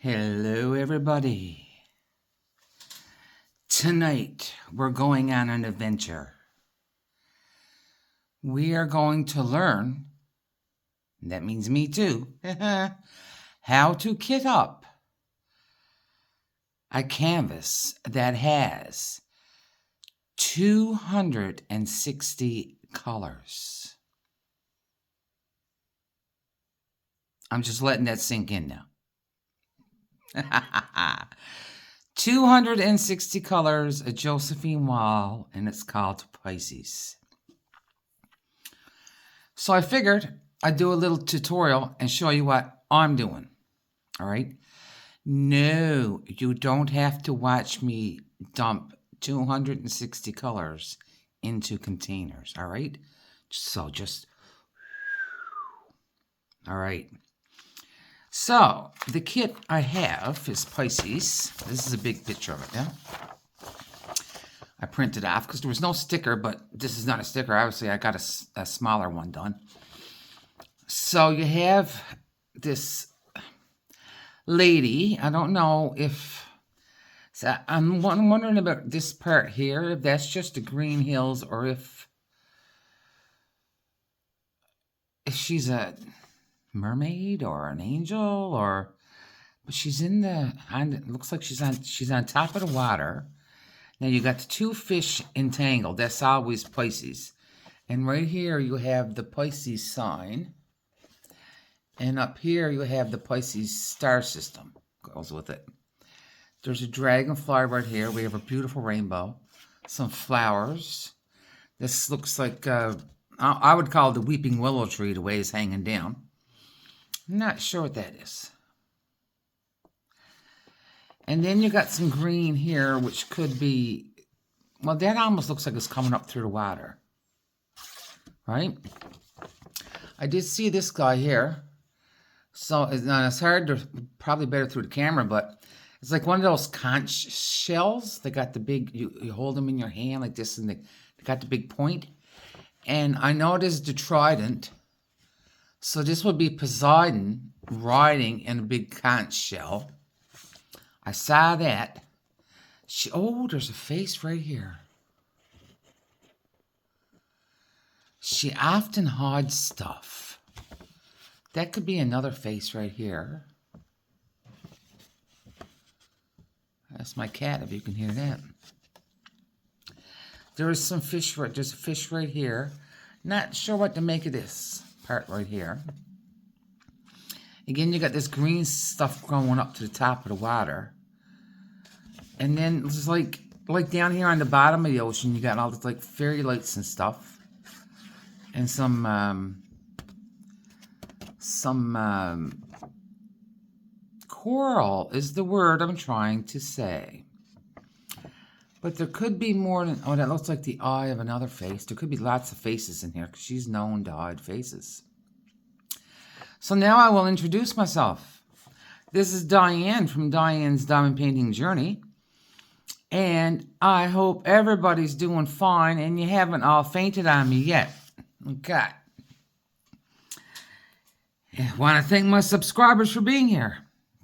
Hello, everybody. Tonight, we're going on an adventure. We are going to learn, and that means me too, how to kit up a canvas that has 260 colors. I'm just letting that sink in now. 260 colors, a Josephine wall, and it's called Pisces. So I figured I'd do a little tutorial and show you what I'm doing. All right? No, you don't have to watch me dump 260 colors into containers. All right? So just... All right. So, the kit I have is Pisces. This is a big picture of it now. I printed off because there was no sticker, but this is not a sticker. Obviously, I got a smaller one done. So, you have this lady. I don't know if... So I'm wondering about this part here, if that's just the green hills or if she's a... mermaid or an angel, or but she's in the it looks like she's on top of the water. Now you got the two fish entangled. That's always Pisces. And right here you have the Pisces sign, and up here you have the Pisces star system goes with it. There's a dragonfly right here. We have a beautiful rainbow, some flowers. This looks like I would call it the weeping willow tree, the way it's hanging down. Not sure what that is. And then you got some green here, which could be... Well, that almost looks like it's coming up through the water. Right? I did see this guy here. So it's hard to... Probably better through the camera, but... It's like one of those conch shells. They got the big... You hold them in your hand like this, and they got the big point. And I noticed the trident... So this would be Poseidon riding in a big conch shell. I saw that. Oh, there's a face right here. She often hides stuff. That could be another face right here. That's my cat, if you can hear that. There is some fish right. There's a fish right here. Not sure what to make of this part right here. Again, you got this green stuff going up to the top of the water. And then it's like down here on the bottom of the ocean, you got all this like fairy lights and stuff. And some coral is the word I'm trying to say. But there could be more than... Oh, that looks like the eye of another face. There could be lots of faces in here because she's known to hide faces. So now I will introduce myself. This is Diane from Diane's Diamond Painting Journey. And I hope everybody's doing fine and you haven't all fainted on me yet. Okay. I want to thank my subscribers for being here.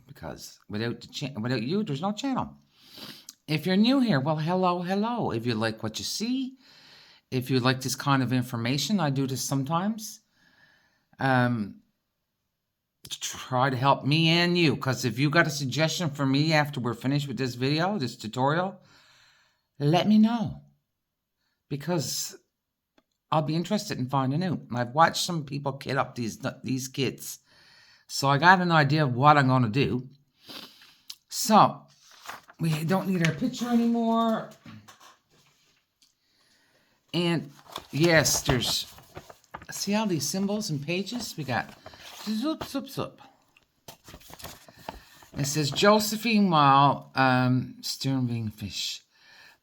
Because without you, there's no channel. If you're new here, well, hello, hello. If you like what you see, if you like this kind of information, I do this sometimes. Try to help me and you. Because if you got a suggestion for me after we're finished with this video, this tutorial, let me know. Because I'll be interested in finding out. I've watched some people kit up these kits. So I got an idea of what I'm going to do. So... we don't need our picture anymore. And yes, there's... See all these symbols and pages? We got... Zoop, zoop, zoop. It says Josephine Wall, Sternwing Fish.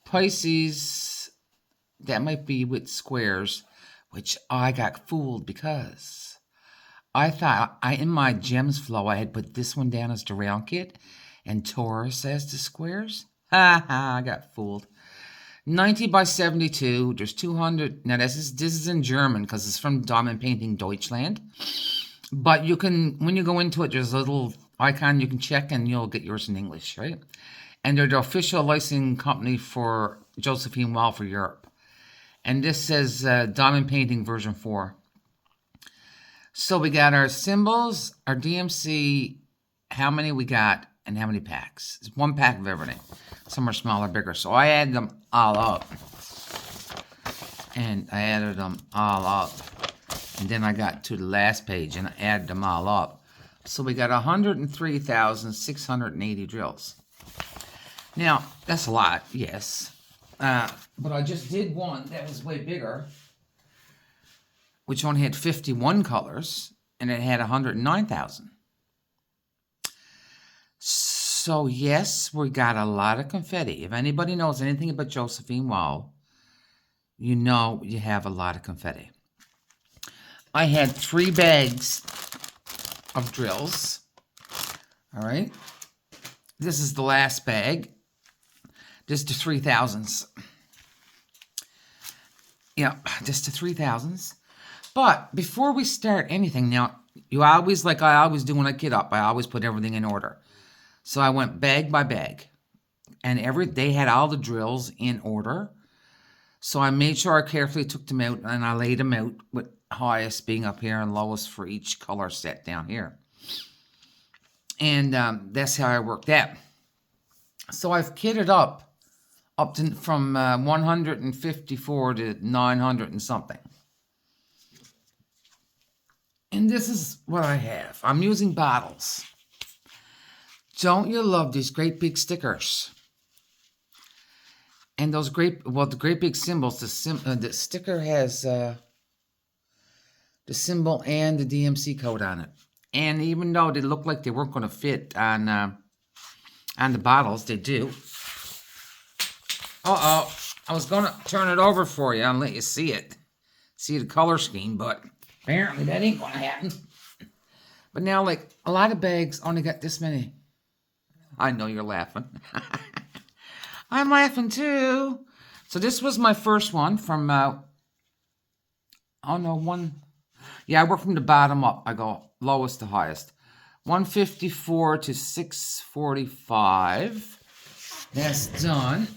Pisces, that might be with squares, which I got fooled because I thought in my gems flow I had put this one down as the round kit. And Taurus as the squares. Ha ha, I got fooled. 90 by 72. There's 200. Now this is in German because it's from Diamond Painting Deutschland. But you can, when you go into it, there's a little icon you can check, and you'll get yours in English, right? And they're the official licensing company for Josephine Wall for Europe. And this says Diamond Painting version 4. So we got our symbols, our DMC, how many we got, and how many packs. It's 1 pack of everything. Some are smaller, bigger. So I added them all up. And I added them all up. And then I got to the last page and I added them all up. So we got 103,680 drills. Now, that's a lot, yes. But I just did one that was way bigger, which only had 51 colors, and it had 109,000. So, yes, we got a lot of confetti. If anybody knows anything about Josephine Wall, you know you have a lot of confetti. I had 3 bags of drills. All right. This is the last bag. Just to 3,000s. Yeah, just to 3,000s. But before we start anything, now, you always, like I always do when I get up, I always put everything in order. So I went bag by bag. And they had all the drills in order. So I made sure I carefully took them out, and I laid them out with highest being up here and lowest for each color set down here. And that's how I worked that. So I've kitted up to from 154 to 900 and something. And this is what I have. I'm using bottles. Don't you love these great big stickers? And those the great big symbols. The sticker has the symbol and the DMC code on it. And even though they look like they weren't going to fit on the bottles, they do. Uh-oh. I was going to turn it over for you and let you see it. See the color scheme, but apparently that ain't going to happen. But now, like, a lot of bags only got this many. I know you're laughing. I'm laughing too. So this was my first one from, I work from the bottom up. I go lowest to highest. 154 to 645. That's done.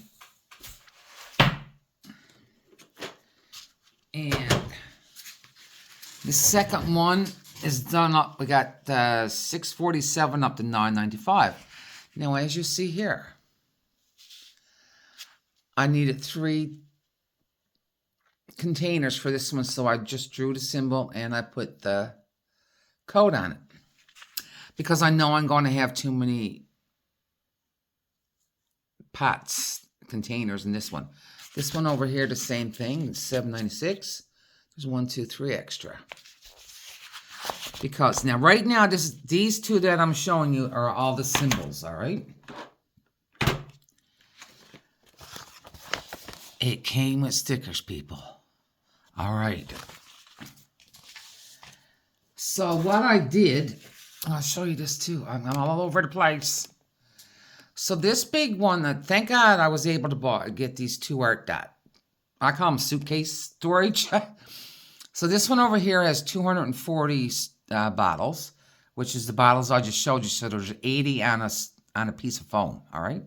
And the second one is done up. We got 647 up to 995. Now, as you see here, I needed 3 containers for this one, so I just drew the symbol and I put the code on it. Because I know I'm going to have too many containers in this one. This one over here, the same thing, it's 796. There's 1, 2, 3 extra. Because now, right now, these 2 that I'm showing you are all the symbols, all right? It came with stickers, people. All right. So what I did, I'll show you this too. I'm all over the place. So this big one, thank God I was able to get these 2 art dot. I call them suitcase storage. So this one over here has 240 bottles, which is the bottles I just showed you. So there's 80 on a piece of foam, all right?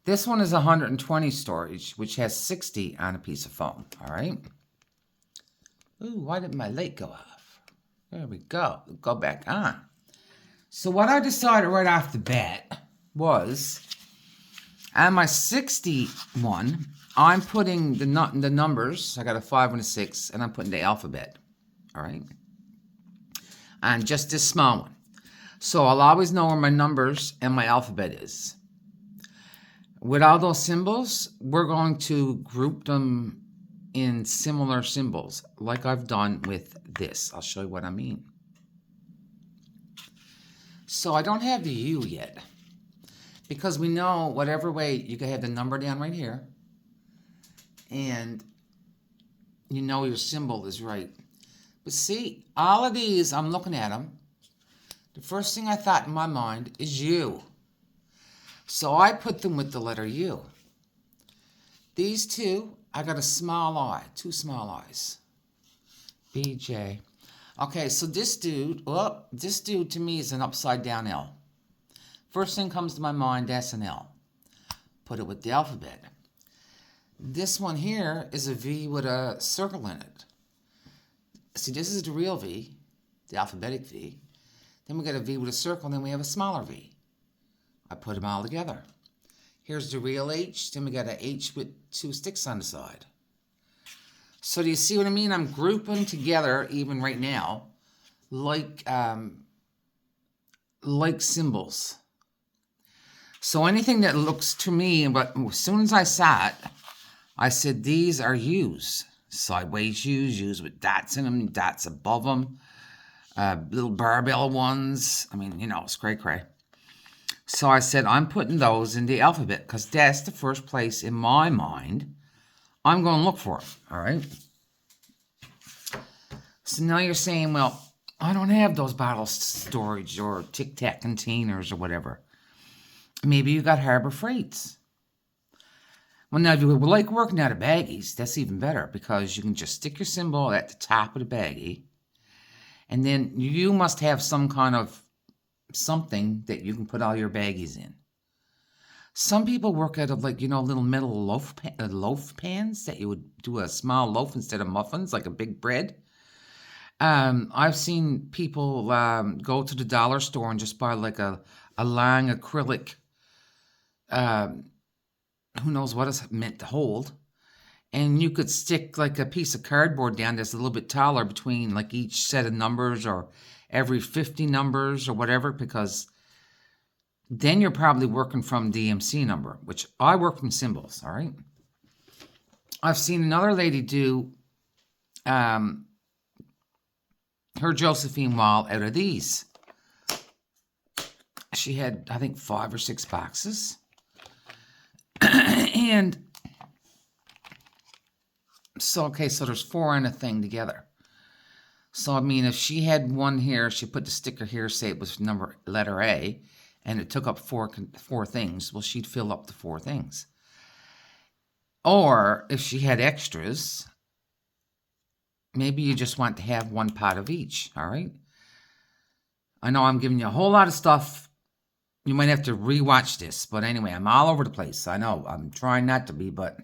This one is 120 storage, which has 60 on a piece of foam, all right? Ooh, why did my light go off? There we go. Go back on. So what I decided right off the bat was, on my 60 one, I'm putting the numbers. I got a 5 and a 6, and I'm putting the alphabet, all right? On just this small one. So I'll always know where my numbers and my alphabet is. With all those symbols, we're going to group them in similar symbols, like I've done with this. I'll show you what I mean. So I don't have the U yet, because we know whatever way, you can have the number down right here, and you know your symbol is right. But see, all of these, I'm looking at them. The first thing I thought in my mind is U. So I put them with the letter U. These 2, I got a small I, 2 small I's. BJ. Okay, so this dude to me is an upside down L. First thing comes to my mind, S and L. Put it with the alphabet. This one here is a V with a circle in it. See, this is the real V, the alphabetic V. Then we got a V with a circle, and then we have a smaller V. I put them all together. Here's the real H, then we got an H with 2 sticks on the side. So do you see what I mean? I'm grouping together, even right now, like symbols. So anything that looks to me, but as soon as I saw it, I said, these are U's. Sideways U's, U's with dots in them, dots above them, little barbell ones. I mean, you know, it's cray-cray. So I said, I'm putting those in the alphabet because that's the first place in my mind I'm going to look for them, all right? So now you're saying, well, I don't have those bottle storage or Tic Tac containers or whatever. Maybe you got Harbor Freights. Well, now, if you would like working out of baggies, that's even better because you can just stick your symbol at the top of the baggie, and then you must have some kind of something that you can put all your baggies in. Some people work out of, like, you know, little metal loaf pans that you would do a small loaf instead of muffins, like a big bread. I've seen people go to the dollar store and just buy like a long acrylic, who knows what it's meant to hold. And you could stick like a piece of cardboard down that's a little bit taller between like each set of numbers or every 50 numbers or whatever, because then you're probably working from DMC number, which I work from symbols, all right? I've seen another lady do her Josephine wall out of these. She had, I think, 5 or 6 boxes. And so, okay, so there's 4 on a thing together. So, I mean, if she had one here, she put the sticker here, say it was letter A, and it took up 4 things, well, she'd fill up the 4 things. Or if she had extras, maybe you just want to have 1 pot of each, all right? I know I'm giving you a whole lot of stuff. You might have to rewatch this, but anyway, I'm all over the place. I know, I'm trying not to be, but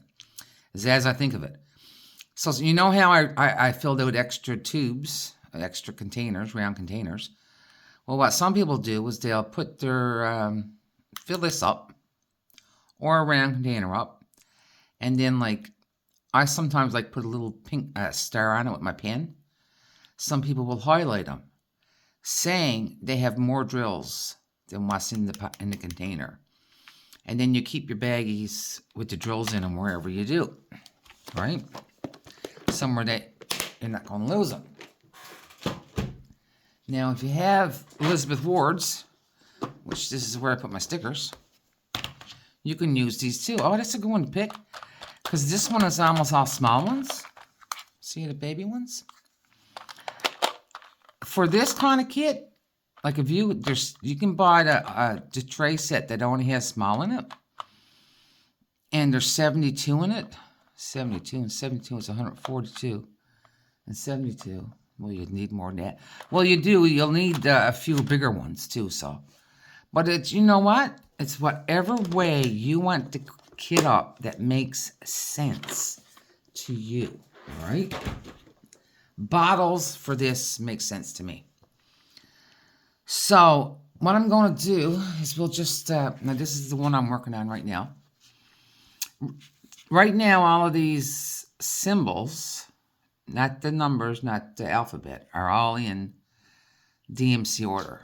it's as I think of it. So you know how I filled out extra tubes, extra containers, round containers? Well, what some people do is they'll put their, fill this up, or a round container up, and then, like, I sometimes, like, put a little pink star on it with my pen. Some people will highlight them, saying they have more drills than what's in the container. And then you keep your baggies with the drills in them wherever you do, right? Somewhere that you're not going to lose them. Now, if you have Elizabeth Ward's, which this is where I put my stickers, you can use these too. Oh, that's a good one to pick, because this one is almost all small ones. See the baby ones? For this kind of kit, like if you can buy the tray set that only has small in it, and there's 72 in it. 72 and 72 is 142, and 72. Well, you'd need more than that. Well, you do. You'll need a few bigger ones too. So, but it's, you know what? It's whatever way you want to kit up that makes sense to you. All right. Bottles for this make sense to me. So what I'm going to do is we'll just, now this is the one I'm working on right now. Right now, all of these symbols, not the numbers, not the alphabet, are all in DMC order.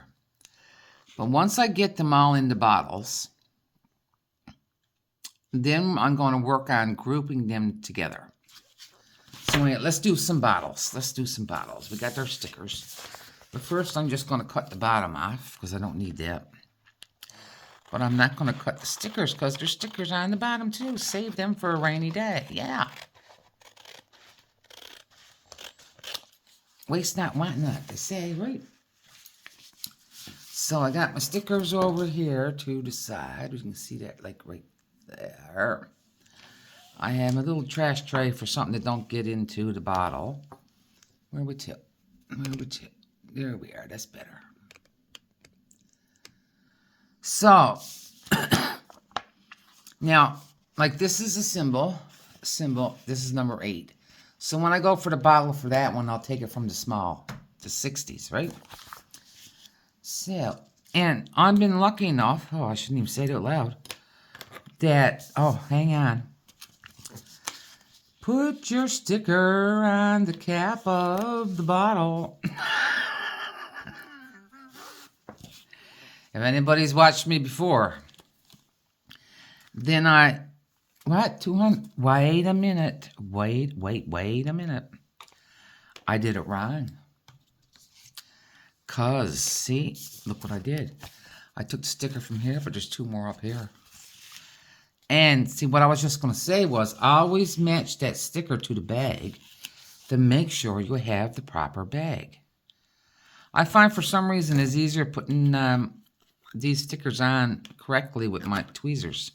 But once I get them all into bottles, then I'm going to work on grouping them together. So anyway, let's do some bottles. Let's do some bottles. We got our stickers. But first, I'm just going to cut the bottom off because I don't need that. But I'm not going to cut the stickers because there's stickers on the bottom too. Save them for a rainy day. Yeah. Waste not, want not, they say, right? So I got my stickers over here to the side. You can see that, like, right there. I have a little trash tray for something that don't get into the bottle. Where we tip? Where we tip? There we are. That's better. So, now, like this is a symbol. This is number 8. So when I go for the bottle for that one, I'll take it from the small, the 60s, right? So, and I've been lucky enough, oh, I shouldn't even say it out loud, that, oh, hang on. Put your sticker on the cap of the bottle. If anybody's watched me before, then what, 200, wait a minute. Wait a minute. I did it wrong. Cause, see, look what I did. I took the sticker from here, but there's 2 more up here. And see, what I was just going to say was always match that sticker to the bag to make sure you have the proper bag. I find for some reason it's easier putting these stickers on correctly with my tweezers.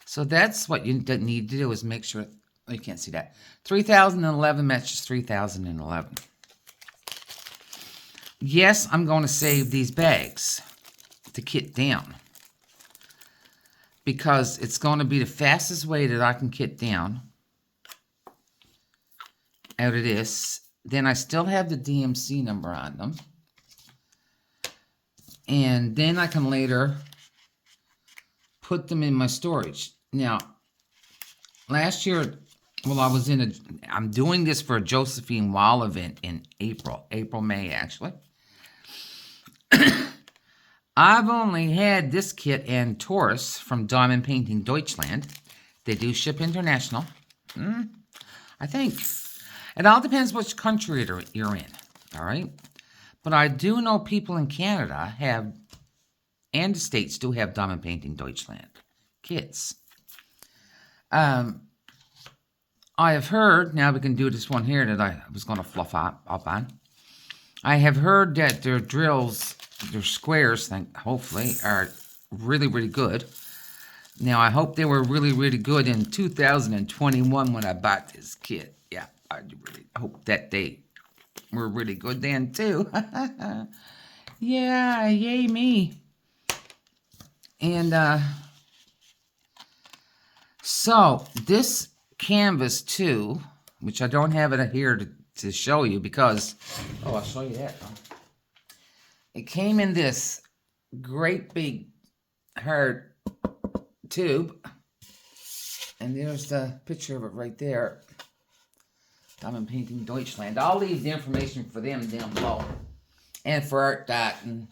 So that's what you need to do is make sure, oh, you can't see that. 3011 matches 3011. Yes, I'm going to save these bags to kit down, because it's going to be the fastest way that I can kit down out of this. Then I still have the DMC number on them. And then I can later put them in my storage. Now, last year, well, I'm doing this for a Josephine Wall event in May, actually. I've only had this kit and Taurus from Diamond Painting Deutschland. They do ship international. I think. It all depends which country you're in, all right? But I do know people in Canada and the States do have Diamond Painting Deutschland kits. I have heard, now we can do this one here that I was going to fluff up on. I have heard that their drills, their squares, hopefully, are really, really good. Now, I hope they were really, really good in 2021 when I bought this kit. Yeah, I really hope that they were really good then, too. Yeah, yay me. And, so, this canvas, too, which I don't have it here to show you because, oh, I'll show you that. It came in this great big hard tube. And there's the picture of it right there. Diamond Painting Deutschland. I'll leave the information for them down below. And for Art Dot. And,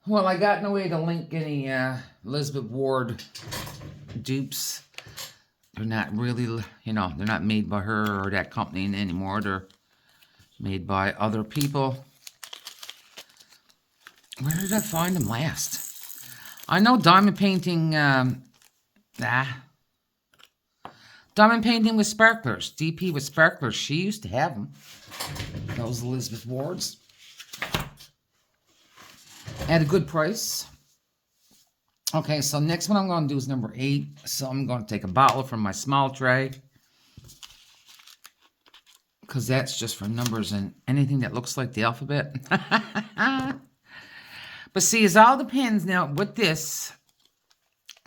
well, I got no way to link any Elizabeth Ward dupes. They're not really, they're not made by her or that company anymore. They're made by other people. Where did I find them last? I know Diamond Painting, Diamond Painting with Sparklers. DP with Sparklers. She used to have them. Those Elizabeth Wards. At a good price. Okay, so next one I'm going to do is number 8. So I'm going to take a bottle from my small tray. Because that's just for numbers and anything that looks like the alphabet. But see, it all depends. Now, with this,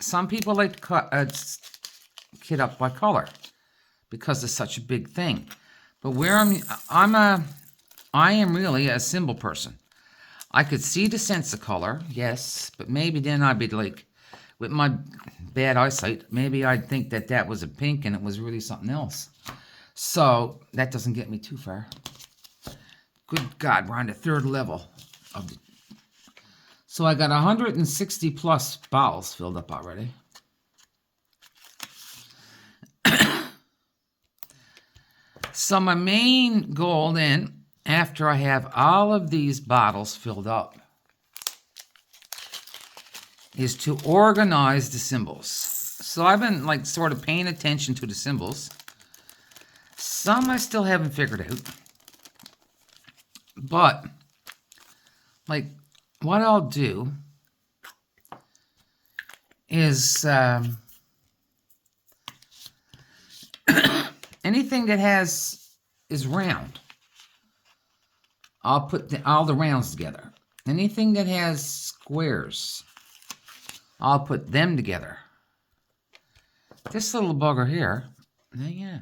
some people like to kit up by color. Because it's such a big thing. But where I am really a symbol person. I could see the sense of color, yes, but maybe then I'd be like, with my bad eyesight, maybe I'd think that that was a pink and it was really something else. So that doesn't get me too far. Good God, we're on the 3rd level of the. So I got 160 plus bottles filled up already. So my main goal then, after I have all of these bottles filled up, is to organize the symbols. So I've been like sort of paying attention to the symbols. Some I still haven't figured out. But, like, what I'll do is anything that is round. I'll put all the rounds together. Anything that has squares, I'll put them together. This little bugger here, hang on.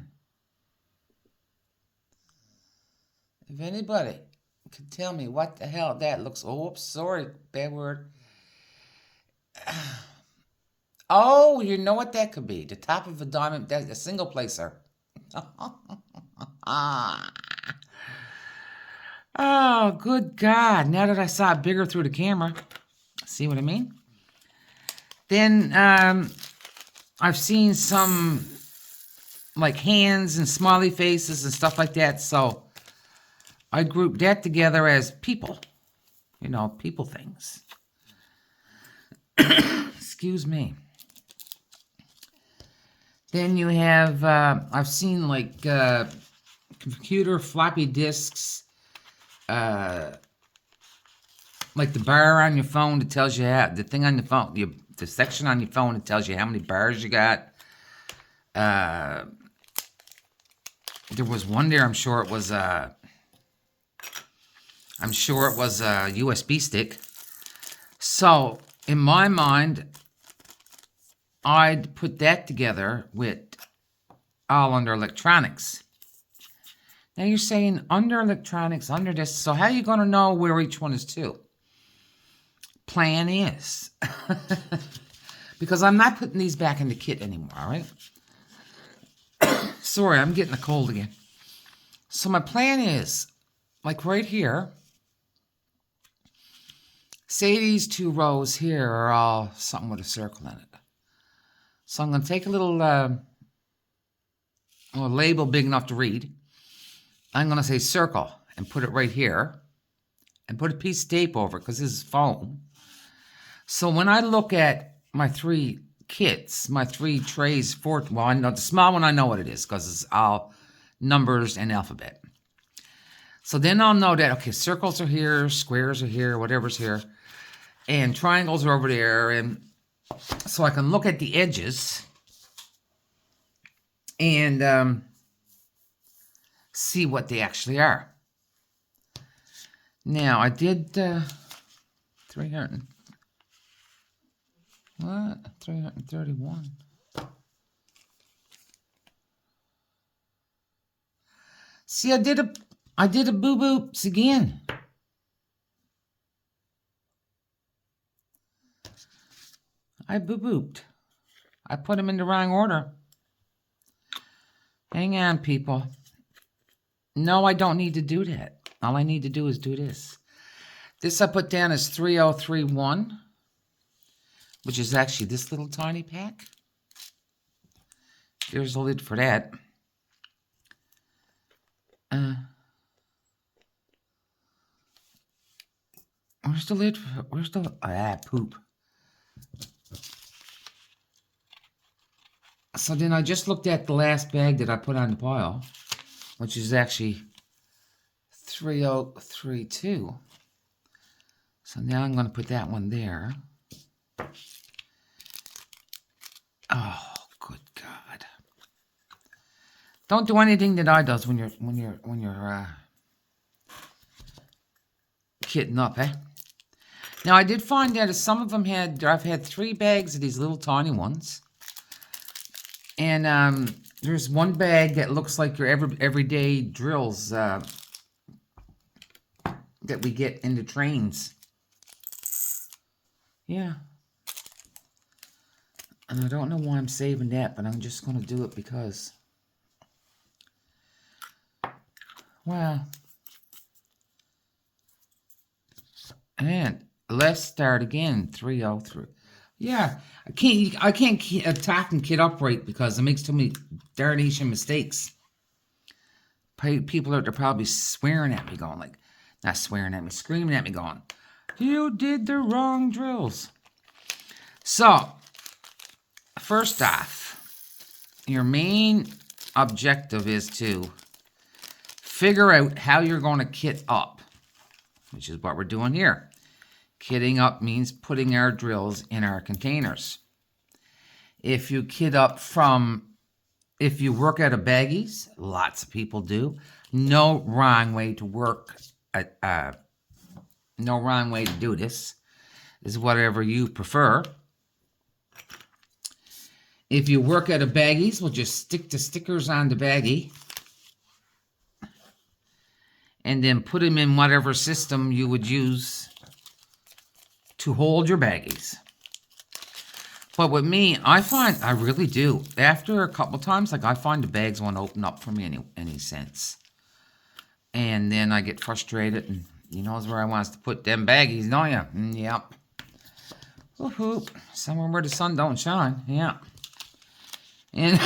If anybody could tell me what the hell that looks, oh, sorry, bad word. Oh, you know what that could be? The top of a diamond, a single placer. Oh, good God. Now that I saw it bigger through the camera, see what I mean? Then I've seen some like hands and smiley faces and stuff like that. So I grouped that together as people. You know, people things. Excuse me. Then you have, I've seen like computer floppy disks, like the bar on your phone that tells you how, the thing on the phone, the section on your phone that tells you how many bars you got. There was one there, I'm sure it was a USB stick. So in my mind, I'd put that together with all under electronics. Now you're saying under electronics, under this, so how are you going to know where each one is to? Plan is. Because I'm not putting these back in the kit anymore, all right? Sorry, I'm getting a cold again. So my plan is, like right here, say these two rows here are all something with a circle in it. So I'm going to take a little label big enough to read. I'm going to say circle and put it right here. And put a piece of tape over it because this is foam. So when I look at my three kits, my three trays, well, I know the small one, I know what it is because it's all numbers and alphabet. So then I'll know that, okay, circles are here, squares are here, whatever's here. And triangles are over there. And so I can look at the edges and see what they actually are. Now, I did 331. See, I did a boo-boops again. I boo-booped. I put them in the wrong order. Hang on, people. No, I don't need to do that. All I need to do is do this. This I put down as 3031, which is actually this little tiny pack. There's a lid for that. Where's the lid? Where's the... poop. So then I just looked at the last bag that I put on the pile, which is actually 3032. So now I'm going to put that one there. Oh, good God! Don't do anything that I does when you're kitting up, eh? Now I did find that some of them I've had 3 bags of these little tiny ones. And there's one bag that looks like your everyday drills that we get in the trains. Yeah. And I don't know why I'm saving that, but I'm just going to do it because. Well. And let's start again. 303. Yeah, I can't attack and kit upright because it makes too many darnation mistakes. People are probably swearing at me, going like, not swearing at me, screaming at me, going, you did the wrong drills. So, first off, your main objective is to figure out how you're going to kit up, which is what we're doing here. Kitting up means putting our drills in our containers. If you kit up if you work out of baggies, lots of people do. No wrong way to work. No wrong way to do this. Is whatever you prefer. If you work out of baggies, we'll just stick the stickers on the baggie and then put them in whatever system you would use to hold your baggies. But with me, I find, I really do, after a couple times, like I find the bags won't open up for me any sense. And then I get frustrated, and you knows where I wants to put them baggies, don't you? Yep. Woohoo. Somewhere where the sun don't shine, yeah. And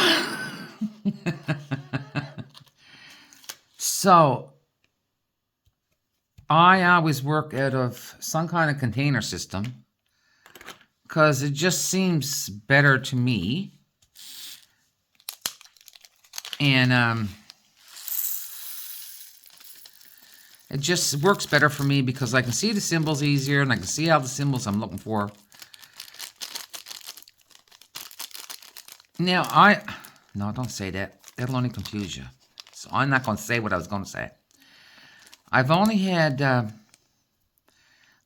so I always work out of some kind of container system because it just seems better to me. And it just works better for me because I can see the symbols easier and I can see all the symbols I'm looking for. Now, no, don't say that. That'll only confuse you. So I'm not going to say what I was going to say. I've only had, there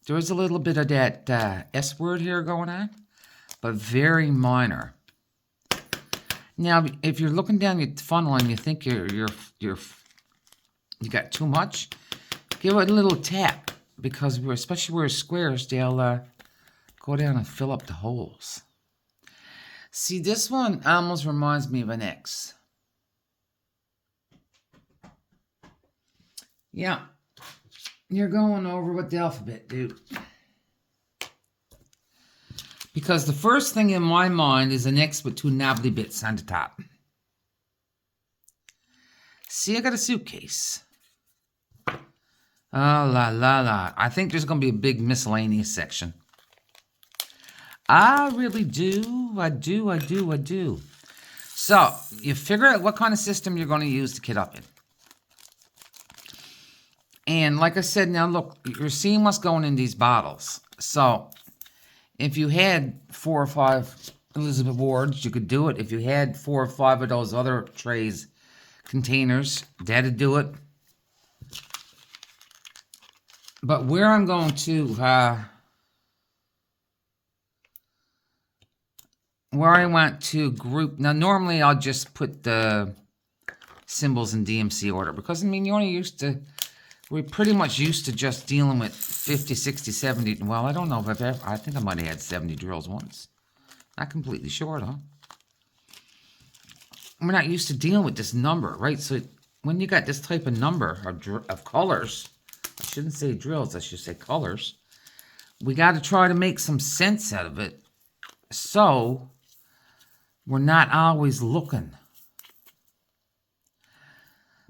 was a little bit of that S word here going on, but very minor. Now, if you're looking down your funnel and you think you got too much, give it a little tap, because especially where it's squares, they'll go down and fill up the holes. See, this one almost reminds me of an X. Yeah, you're going over with the alphabet, dude. Because the first thing in my mind is an X with two knobbly bits on the top. See, I got a suitcase. Oh, la, la, la. I think there's going to be a big miscellaneous section. I really do. I do. So, you figure out what kind of system you're going to use to kit up in. And like I said, now look, you're seeing what's going in these bottles. So, if you had 4 or 5 Elizabeth Wards, you could do it. If you had 4 or 5 of those other trays, containers, that'd do it. But where I'm going to, where I want to group, now normally I'll just put the symbols in DMC order, because I mean, we're pretty much used to just dealing with 50, 60, 70, well, I don't know if I've ever, I think I might have had 70 drills once. Not completely sure, though. We're not used to dealing with this number, right? So when you got this type of number of colors, I shouldn't say drills, I should say colors, we got to try to make some sense out of it. So we're not always looking.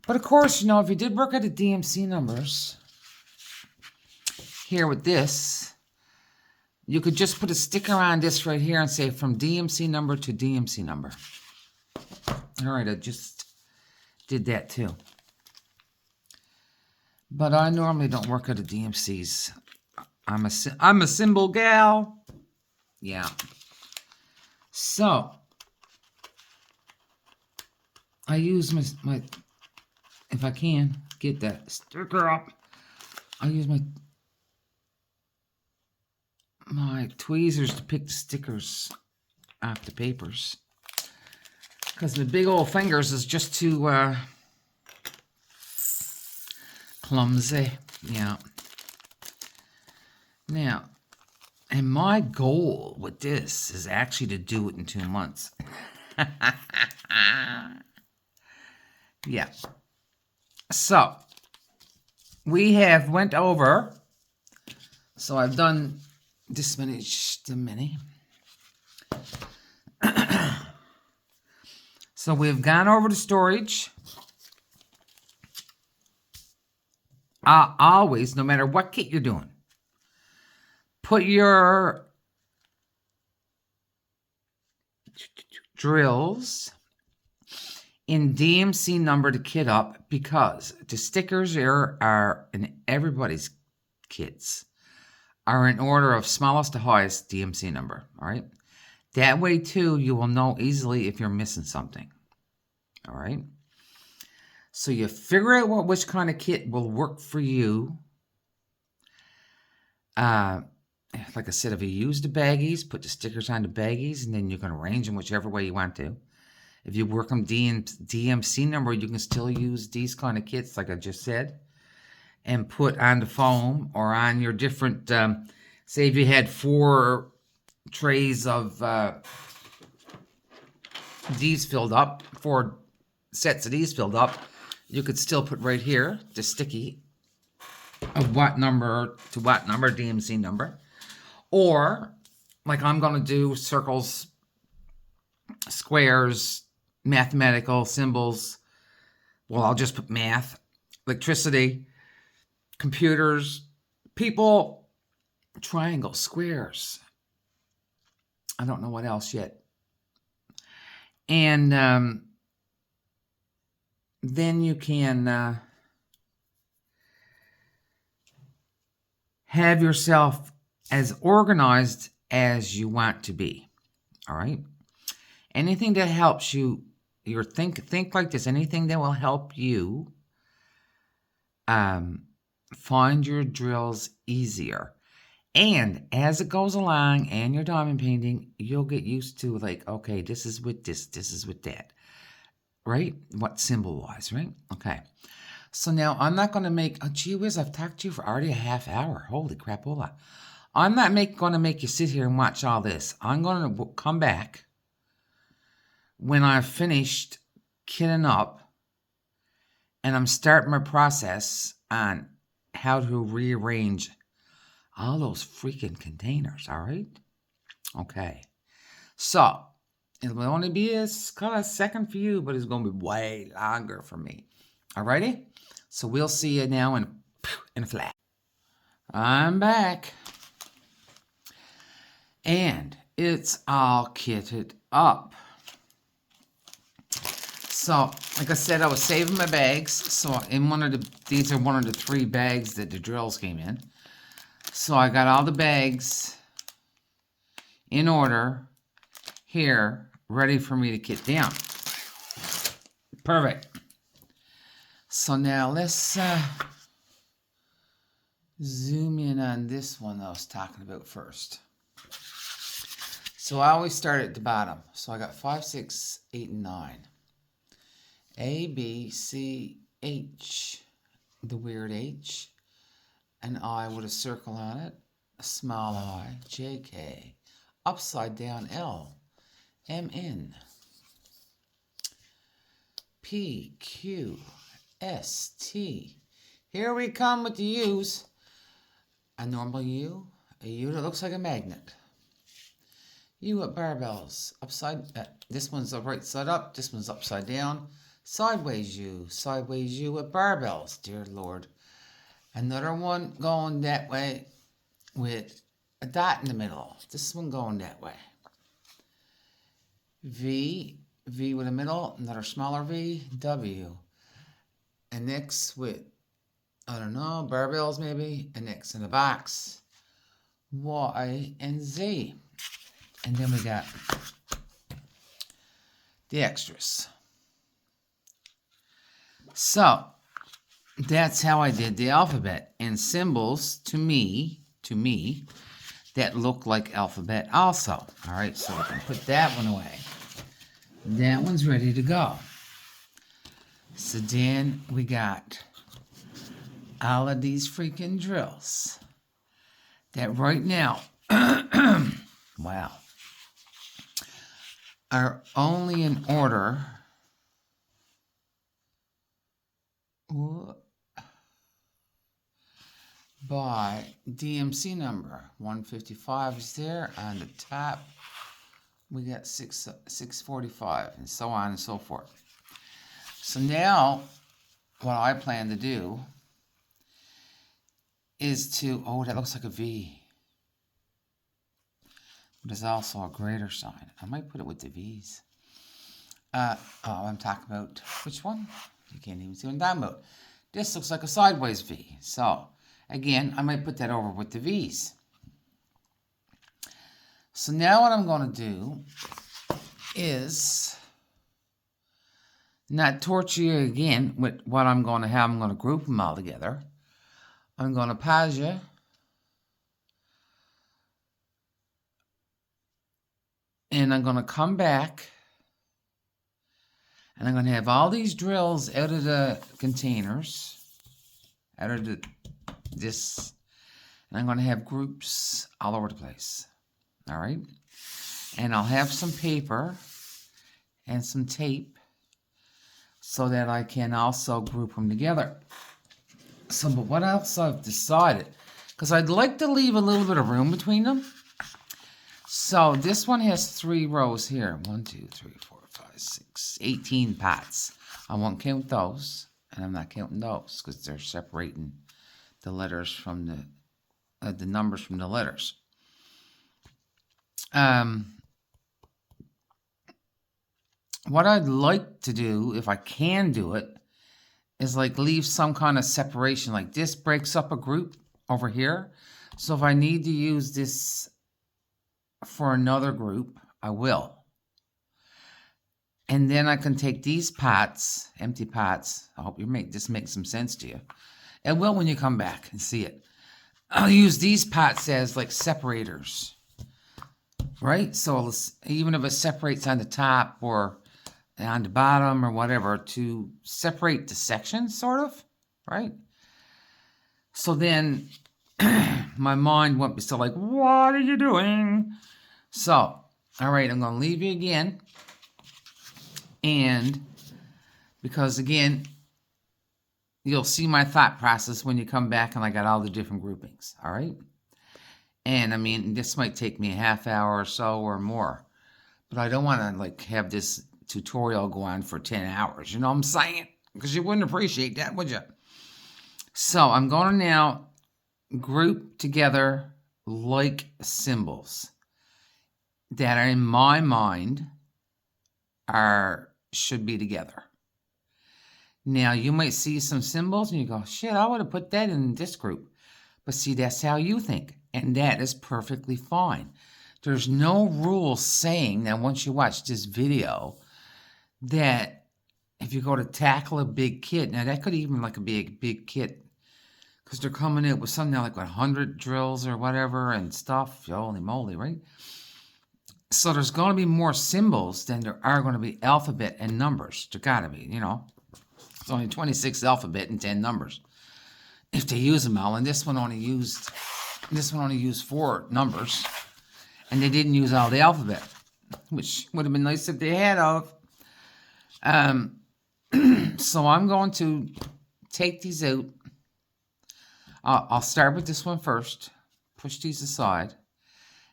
But of course, you know, if you did work at the DMC numbers, here with this, you could just put a sticker on this right here and say from DMC number to DMC number. All right, I just did that too. But I normally don't work at the DMCs. I'm a symbol gal. Yeah. So, I use my if I can get that sticker up, I use my tweezers to pick the stickers off the papers, because the big old fingers is just too clumsy. Yeah. Now, and my goal with this is actually to do it in 2 months. Yeah. So, we have went over, so I've done this many, So we've gone over the storage. Always, no matter what kit you're doing, put your drills in DMC number to kit up, because the stickers are in everybody's kits are in order of smallest to highest DMC number, all right? That way, too, you will know easily if you're missing something, all right? So you figure out which kind of kit will work for you. like I said, if you use the baggies, put the stickers on the baggies, and then you can arrange them whichever way you want to. If you work on DMC number, you can still use these kind of kits, like I just said, and put on the foam or on your different, say if you had 4 trays of these filled up, 4 sets of these filled up, you could still put right here the sticky of what number to what number, DMC number. Or, like I'm going to do circles, squares, mathematical symbols. Well, I'll just put math, electricity, computers, people, triangles, squares. I don't know what else yet. And then you can have yourself as organized as you want to be. All right? Anything that helps you, think like this, anything that will help you find your drills easier. And as it goes along and you're diamond painting, you'll get used to, like, okay, this is with this is with that. Right? What symbol-wise, right? Okay. So now I'm not going to make, oh, gee whiz, I've talked to you for already a half hour. Holy crapola. I'm not going to make you sit here and watch all this. I'm going to come back when I've finished kitting up and I'm starting my process on how to rearrange all those freaking containers, all right? Okay. So, it will only be a second for you, but it's going to be way longer for me. All righty? So, we'll see you now in a flash. I'm back. And it's all kitted up. So, like I said, I was saving my bags. So, these are one of the 3 bags that the drills came in. So, I got all the bags in order here, ready for me to kit down. Perfect. So, now let's zoom in on this one I was talking about first. So, I always start at the bottom. So, I got 5, 6, 8, and 9. A, B, C, H, the weird H, an I with a circle on it, a small I, J, K, upside down L, M, N, P, Q, S, T. Here we come with the U's. A normal U, a U that looks like a magnet. U at barbells, this one's the right side up, this one's upside down. Sideways U at barbells, dear Lord. Another one going that way with a dot in the middle. This one going that way. V with a middle, another smaller V, W. An X with, I don't know, barbells maybe, an X in the box, Y, and Z. And then we got the extras. So, that's how I did the alphabet. And symbols, to me, that look like alphabet also. All right, so we can put that one away. That one's ready to go. So then we got all of these freaking drills that right now, wow, are only in order by DMC number. 155 is there on the top. We got 645 and so on and so forth. So now what I plan to do is to, oh, that looks like a V. But there's also a greater sign. I might put it with the V's. I'm talking about, which one? You can't even see what I'm talking about. This looks like a sideways V. So, again, I might put that over with the V's. So now what I'm going to do is not torture you again with what I'm going to have. I'm going to group them all together. I'm going to pause you And I'm going to come back. And I'm going to have all these drills out of the containers. Out of this. And I'm going to have groups all over the place. All right. And I'll have some paper and some tape so that I can also group them together. So, but what else I've decided, because I'd like to leave a little bit of room between them. So this one has 3 rows here. 1, 2, 3, 4, 5, 6, 18 pots. I won't count those, and I'm not counting those because they're separating the letters from the numbers from the letters. What I'd like to do, if I can do it, is like leave some kind of separation. Like this breaks up a group over here. So if I need to use this for another group, I will. And then I can take these pots, empty pots. I hope this makes some sense to you. It will when you come back and see it. I'll use these pots as like separators, right? So even if it separates on the top or on the bottom or whatever, to separate the sections, sort of, right? So then my mind won't be so like, what are you doing? So, all right, I'm going to leave you again. And because, again, you'll see my thought process when you come back and I got all the different groupings, all right? And, I mean, this might take me a half hour or so or more. But I don't want to, like, have this tutorial go on for 10 hours. You know what I'm saying? Because you wouldn't appreciate that, would you? So I'm going to now group together like symbols that are in my mind should be together. Now you might see some symbols and you go, shit, I would have put that in this group. But see, that's how you think. And that is perfectly fine. There's no rule saying that once you watch this video that if you go to tackle a big kit, now that could even like a big kit, because they're coming in with something like 100 drills or whatever and stuff. Holy moly, right? So there's going to be more symbols than there are going to be alphabet and numbers. There got to be, you know. It's only 26 alphabet and 10 numbers if they use them all. And this one only used 4 numbers, and they didn't use all the alphabet, which would have been nice if they had of. So I'm going to take these out. I'll start with this one first, push these aside,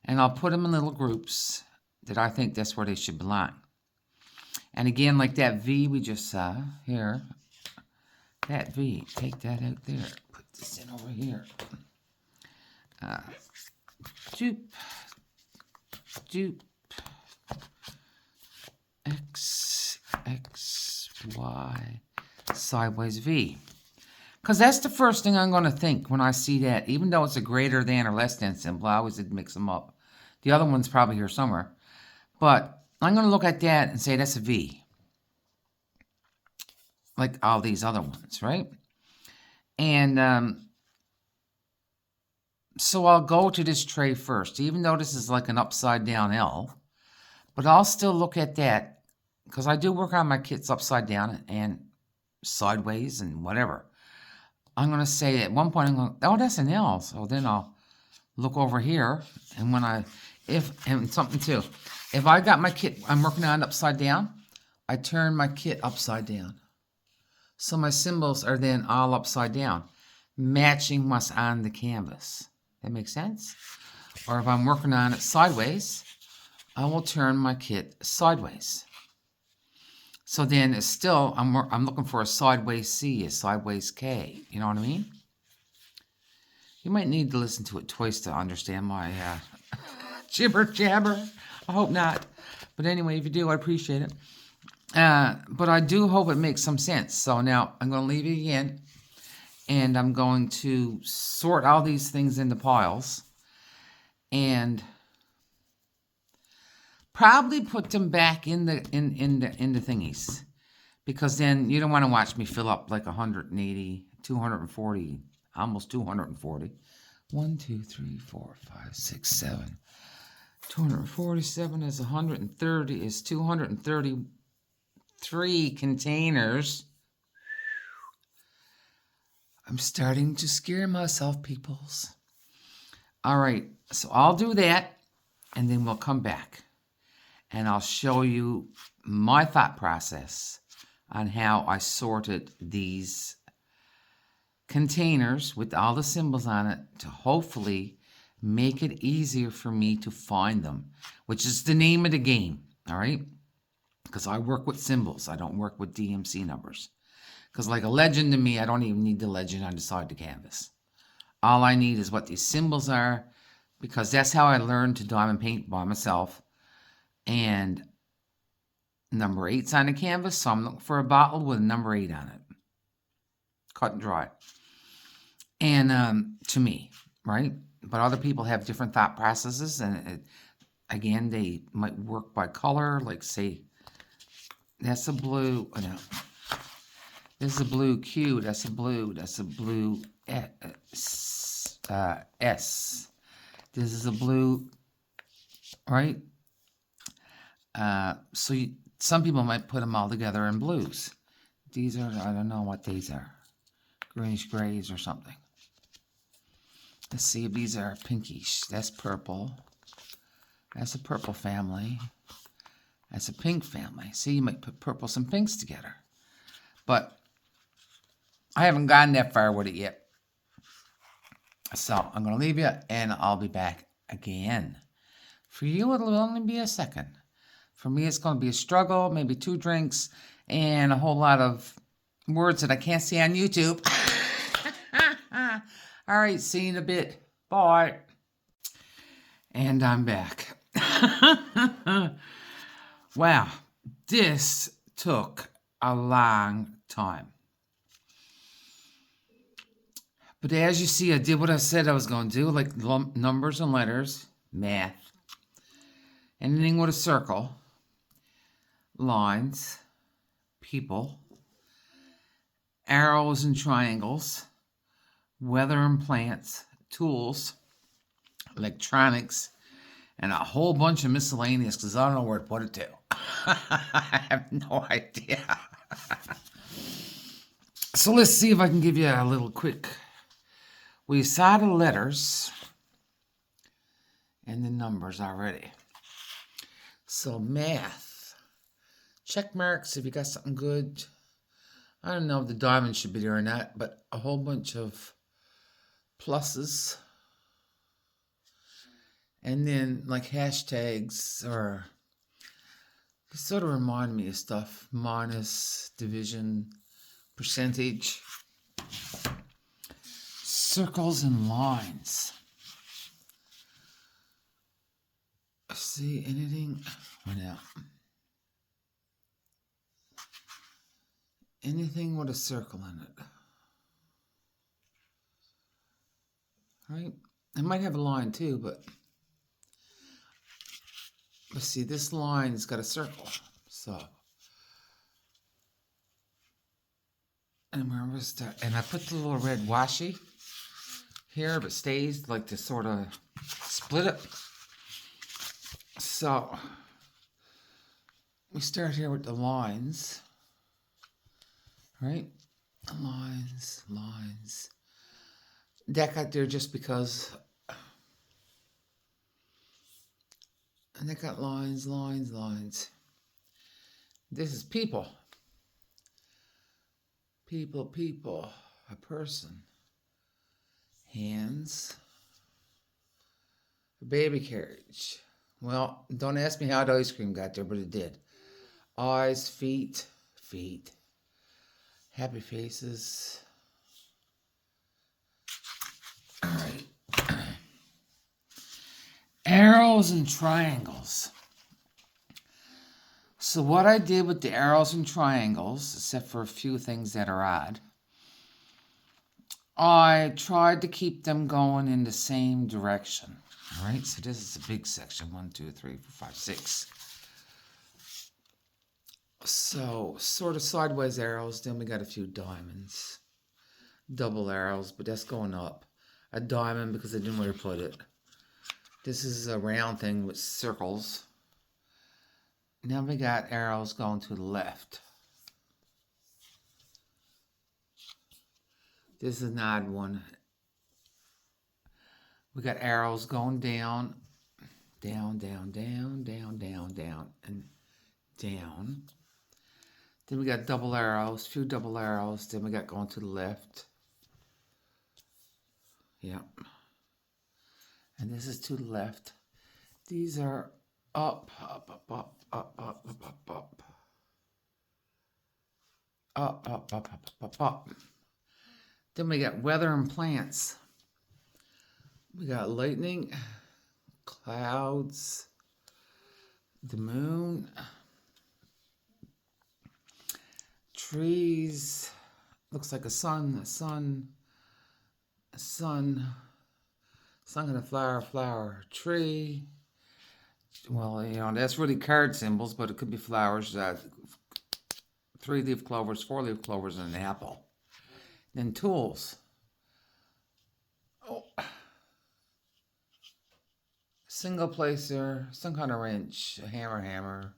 and I'll put them in little groups that I think that's where they should belong. And again, like that V we just saw here, that V, take that out there, put this in over here. Doop, doop, X, X, Y, sideways V. Because that's the first thing I'm going to think when I see that. Even though it's a greater than or less than symbol, I always did mix them up. The other one's probably here somewhere. But I'm going to look at that and say that's a V. Like all these other ones, right? And so I'll go to this tray first, even though this is like an upside down L. But I'll still look at that, because I do work on my kits upside down and sideways and whatever. I'm going to say at one point, I'm going, oh, that's an L. So then I'll look over here. And when and something too, if I got my kit I'm working on upside down, I turn my kit upside down. So my symbols are then all upside down, matching what's on the canvas. That makes sense? Or if I'm working on it sideways, I will turn my kit sideways. So then it's still, I'm looking for a sideways C, a sideways K. You know what I mean? You might need to listen to it twice to understand my jibber jabber. I hope not. But anyway, if you do, I appreciate it. But I do hope it makes some sense. So now I'm going to leave it again. And I'm going to sort all these things into piles. And probably put them back in the thingies, because then you don't want to watch me fill up like 180, 240, almost 240. 1, 2, 3, 4, 5, 6, 7, 247 is 130 is 233 containers. I'm starting to scare myself, peoples. All right, so I'll do that, and then we'll come back, and I'll show you my thought process on how I sorted these containers with all the symbols on it to hopefully make it easier for me to find them, which is the name of the game, all right? Because I work with symbols. I don't work with DMC numbers. Because like a legend to me, I don't even need the legend on the side of the canvas. All I need is what these symbols are, because that's how I learned to diamond paint by myself. And number 8's on the canvas, so I'm looking for a bottle with a number 8 on it. Cut and dry. And to me, right? But other people have different thought processes, and again, they might work by color. Like, say, that's a blue. Oh, no, this is a blue Q. That's a blue. That's a blue S. This is a blue, right? So some people might put them all together in blues. These are, I don't know what these are. Greenish grays or something. Let's see if these are pinkish. That's purple. That's a purple family. That's a pink family. See, you might put purples and pinks together. But I haven't gotten that far with it yet. So I'm going to leave you, and I'll be back again. For you, it'll only be a second. For me, it's going to be a struggle, maybe 2 drinks, and a whole lot of words that I can't see on YouTube. All right, see you in a bit. Bye. And I'm back. Wow, this took a long time. But as you see, I did what I said I was going to do, like numbers and letters, math, anything with a circle, lines, people, arrows and triangles, weather and plants, tools, electronics, and a whole bunch of miscellaneous, because I don't know where to put it to. I have no idea. So let's see if I can give you a little quick. We saw the letters and the numbers already. So math. Check marks if you got something good. I don't know if the diamond should be there or not, but a whole bunch of pluses. And then like hashtags, or sort of remind me of stuff. Minus, division, percentage, circles and lines. See anything? Oh, no. Anything with a circle in it. Right? It might have a line too, but let's see, this line's got a circle. So, and where was that? And I put the little red washi here, but stays like to sort of split it. So, we start here with the lines. Right? Lines, lines. That got there just because. And they got lines, lines, lines. This is people. People, people. A person. Hands. A baby carriage. Well, don't ask me how the ice cream got there, but it did. Eyes, feet, feet. Happy faces. All right. Arrows and triangles. So what I did with the arrows and triangles, except for a few things that are odd, I tried to keep them going in the same direction. All right, so this is a big section. 1, 2, 3, 4, 5, 6. So, sort of sideways arrows. Then we got a few diamonds. Double arrows, but that's going up. A diamond because I didn't know where to put it. This is a round thing with circles. Now we got arrows going to the left. This is an odd one. We got arrows going down, down, down, down, down, down, down, and down. Then we got double arrows, few double arrows. Then we got going to the left. Yep. And this is to the left. These are up, up, up, up, up, up, up, up, up. Up, up, up, up, up, up. Then we got weather and plants. We got lightning, clouds, the moon, trees. Looks like a sun gonna flower, tree. Well, you know, that's really card symbols, but it could be flowers. 3-leaf clovers, 4-leaf clovers, and an apple. Then tools. Oh. Single placer, some kind of wrench, a hammer.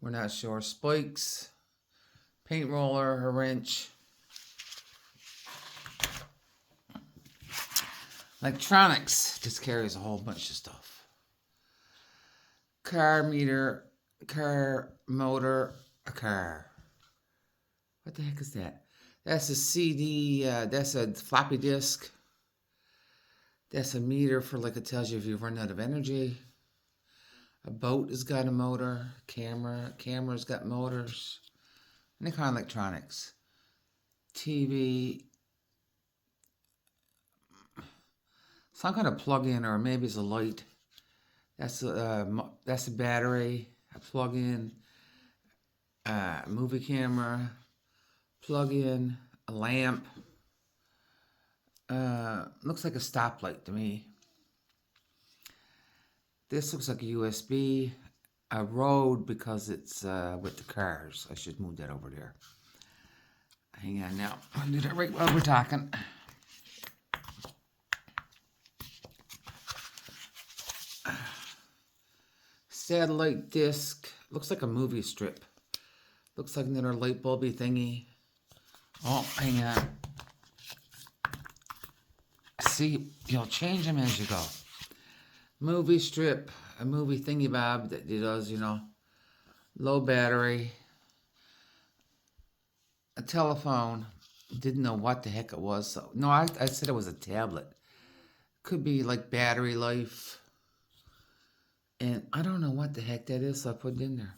We're not sure. Spikes, paint roller, a wrench. Electronics just carries a whole bunch of stuff. Car meter, car motor, a car. What the heck is that? That's a CD, that's a floppy disk. That's a meter for, like, it tells you if you've run out of energy. A boat has got a motor. Camera's got motors. Any kind of electronics. TV. Some kind of plug-in, or maybe it's a light. That's a battery. A plug-in. Movie camera. Plug-in. A lamp. Looks like a stoplight to me. This looks like a USB. A road, because it's with the cars. I should move that over there. Hang on now. I'll do that right while we're talking. Satellite disc. Looks like a movie strip. Looks like another light bulby thingy. Oh, hang on. See, you'll change them as you go. Movie strip, a movie thingy bob that he does, you know. Low battery. A telephone. Didn't know what the heck it was. So, no, I said it was a tablet. Could be like battery life. And I don't know what the heck that is, so I put it in there.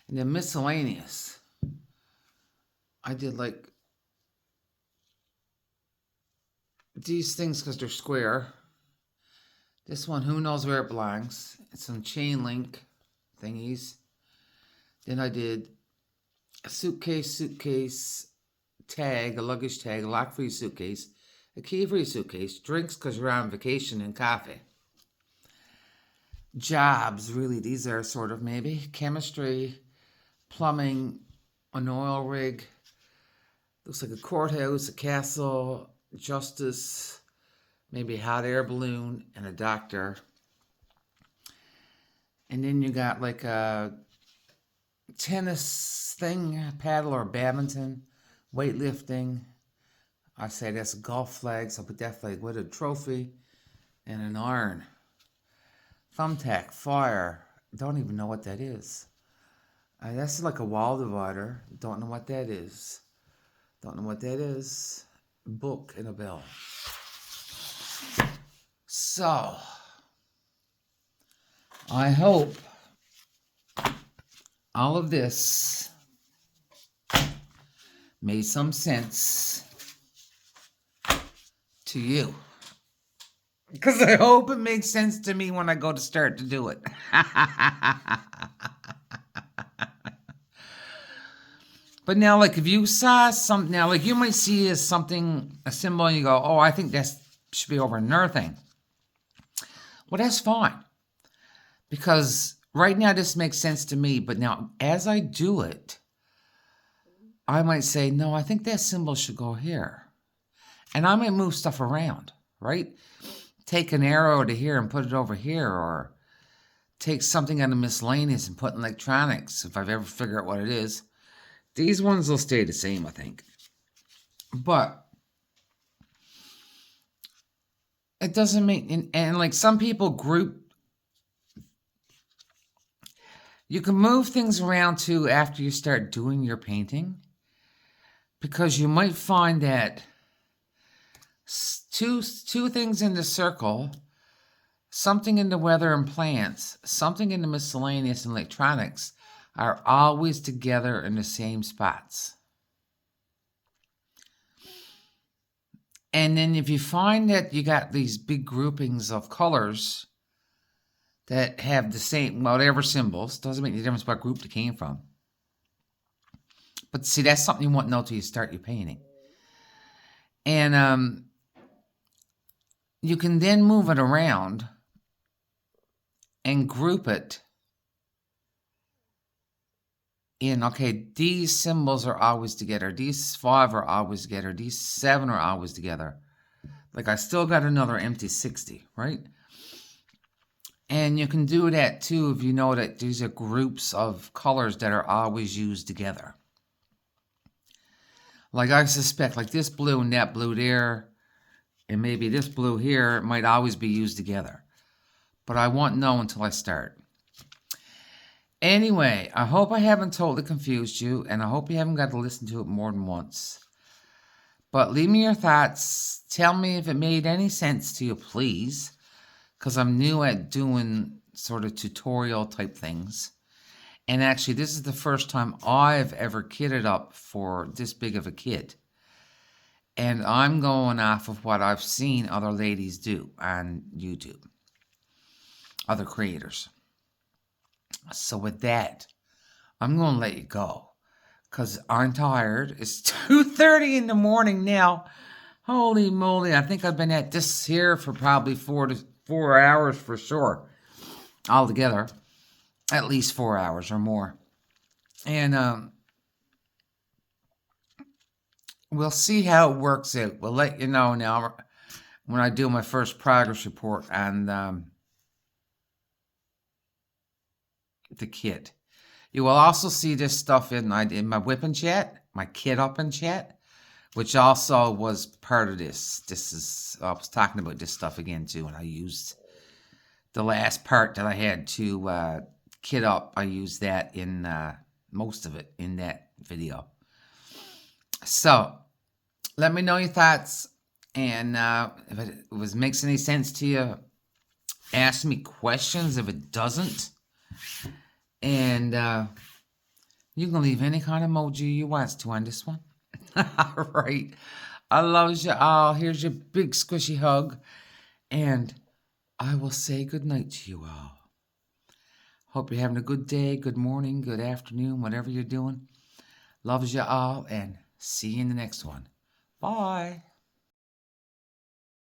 And then miscellaneous. I did like these things because they're square. This one, who knows where it belongs. It's some chain link thingies. Then I did a suitcase tag, a luggage tag, a lock-free suitcase, a key-free suitcase, drinks because you're on vacation, and coffee. Jobs, really, these are sort of maybe chemistry, plumbing, an oil rig. Looks like a courthouse, a castle, justice, maybe a hot air balloon, and a doctor. And then you got like a tennis thing, paddle or badminton, weightlifting. I say that's a golf flag, so I put that flag with a trophy and an iron. Thumbtack, fire. Don't even know what that is. That's like a wall divider. Don't know what that is. Don't know what that is. Book and a bell. So, I hope all of this made some sense to you. Because I hope it makes sense to me when I go to start to do it. But now, like, if you saw something, now, like, you might see as something, a symbol, and you go, oh, I think that should be over another thing. Well, that's fine. Because right now, this makes sense to me. But now, as I do it, I might say, no, I think that symbol should go here. And I might move stuff around, right? take an arrow to here and put it over here, or take something out of miscellaneous and put in electronics, if I've ever figured out what it is. These ones will stay the same, I think. But it doesn't make, and like some people group, you can move things around too after you start doing your painting, because you might find that two things in the circle, something in the weather and plants, something in the miscellaneous and electronics, are always together in the same spots. And then if you find that you got these big groupings of colors that have the same, whatever symbols, doesn't make any difference what group they came from. But see, that's something you won't know till you start your painting. And you can then move it around and group it in, okay, these symbols are always together. These 5 are always together. These 7 are always together. Like I still got another empty 60, right? And you can do that too if you know that these are groups of colors that are always used together. Like I suspect, like this blue and that blue there, and maybe this blue here might always be used together. But I won't know until I start. Anyway, I hope I haven't totally confused you, and I hope you haven't got to listen to it more than once. But leave me your thoughts. Tell me if it made any sense to you, please. Because I'm new at doing sort of tutorial type things. And actually, this is the first time I've ever kitted up for this big of a kit. And I'm going off of what I've seen other ladies do on YouTube. Other creators. So with that, I'm going to let you go. Because I'm tired. It's 2:30 in the morning now. Holy moly. I think I've been at this here for probably 4 hours for sure. Altogether. At least 4 hours or more. And we'll see how it works out. We'll let you know now when I do my first progress report on the kit. You will also see this stuff in my whipping chat, my kit up in chat, which also was part of this. I was talking about this stuff again too, and I used the last part that I had to kit up. I used that in most of it in that video. So let me know your thoughts, and if it makes any sense to you, ask me questions if it doesn't. And you can leave any kind of emoji you want to on this one. All right. I love you all. Here's your big squishy hug. And I will say good night to you all. Hope you're having a good day, good morning, good afternoon, whatever you're doing. Loves you all, and see you in the next one. Bye.